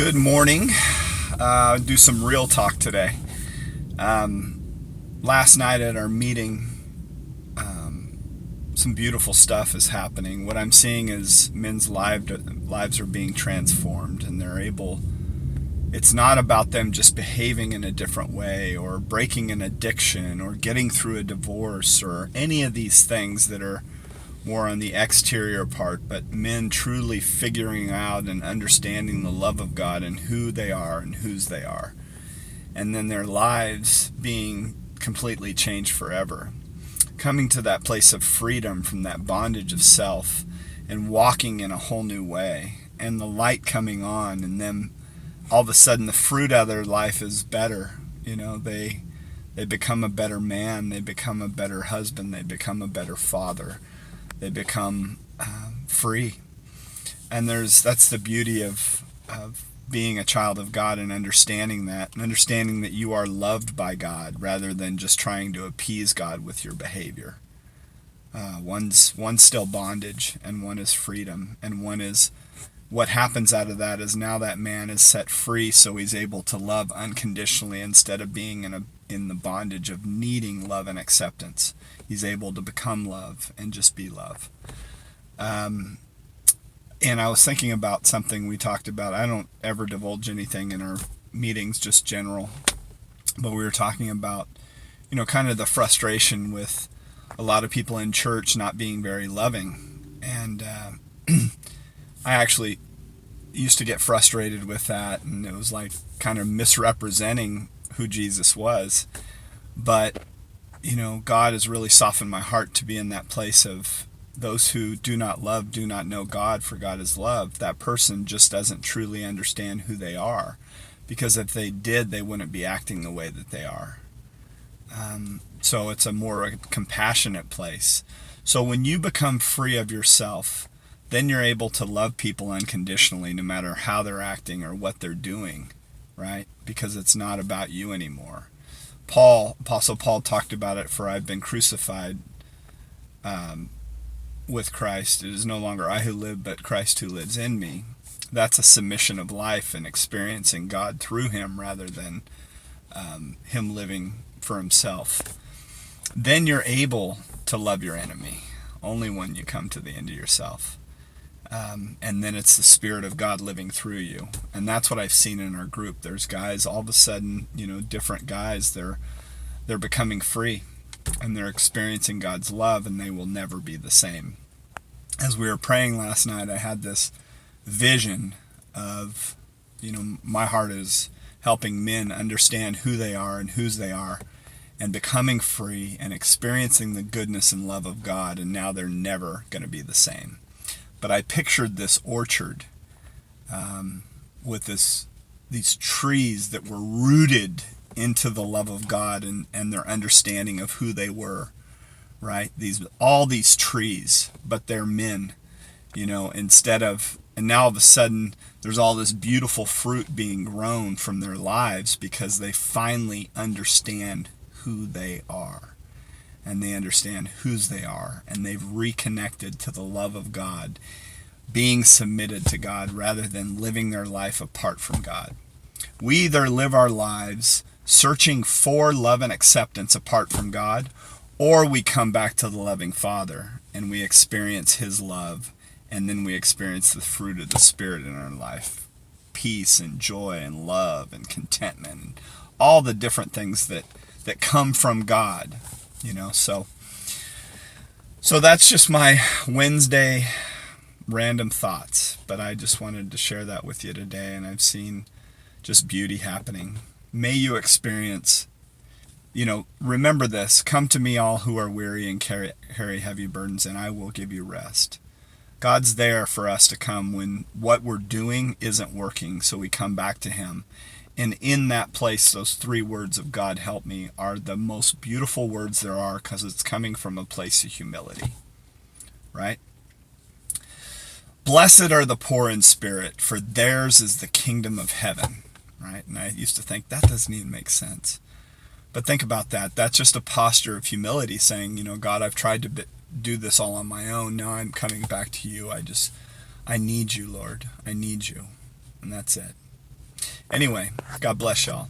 Good morning. Do some real talk today. Last night at our meeting, some beautiful stuff is happening. What I'm seeing is men's lives are being transformed, and they're able. It's not about them just behaving in a different way or breaking an addiction or getting through a divorce or any of these things that are more on the exterior part, but men truly figuring out and understanding the love of God and who they are and whose they are. And then their lives being completely changed forever. Coming to that place of freedom from that bondage of self and walking in a whole new way. And the light coming on, and them all of a sudden the fruit of their life is better. They become a better man, they become a better husband, they become a better father. They become free. And that's the beauty of being a child of God, and understanding that you are loved by God rather than just trying to appease God with your behavior. One's still bondage, and one is freedom, and one is what happens out of that is now that man is set free, so he's able to love unconditionally instead of being in the bondage of needing love and acceptance. He's able to become love and just be love. And I was thinking about something we talked about. I don't ever divulge anything in our meetings, just general. But we were talking about, kind of the frustration with a lot of people in church not being very loving. And I actually used to get frustrated with that, and it was like kind of misrepresenting who Jesus was. But God has really softened my heart to be in that place of those who do not love do not know God, for God is love. That person just doesn't truly understand who they are, because if they did, they wouldn't be acting the way that they are. So it's a more compassionate place. So when you become free of yourself, then you're able to love people unconditionally, no matter how they're acting or what they're doing, right? Because it's not about you anymore. Apostle Paul talked about it, for I've been crucified with Christ. It is no longer I who live, but Christ who lives in me. That's a submission of life and experiencing God through him rather than him living for himself. Then you're able to love your enemy, only when you come to the end of yourself. And then it's the Spirit of God living through you. And that's what I've seen in our group. There's guys, all of a sudden, different guys, they're becoming free, and they're experiencing God's love, and they will never be the same. As we were praying last night, I had this vision of, my heart is helping men understand who they are and whose they are, and becoming free and experiencing the goodness and love of God, and now they're never going to be the same. But I pictured this orchard with these trees that were rooted into the love of God and their understanding of who they were, right? All these trees, but they're men, and now all of a sudden there's all this beautiful fruit being grown from their lives because they finally understand who they are. And they understand whose they are, and they've reconnected to the love of God, being submitted to God rather than living their life apart from God. We either live our lives searching for love and acceptance apart from God, or we come back to the loving Father and we experience his love, and then we experience the fruit of the Spirit in our life. Peace and joy and love and contentment and all the different things that come from God. So that's just my Wednesday random thoughts, but I just wanted to share that with you today, and I've seen just beauty happening. May you experience, remember this: come to me all who are weary and carry heavy burdens, and I will give you rest. God's there for us to come when what we're doing isn't working, so we come back to him. And in that place, those 3 words of God help me are the most beautiful words there are, because it's coming from a place of humility, right? Blessed are the poor in spirit, for theirs is the kingdom of heaven, right? And I used to think that doesn't even make sense. But think about that. That's just a posture of humility, saying, God, I've tried to do this all on my own. Now I'm coming back to you. I need you, Lord. I need you. And that's it. Anyway, God bless y'all.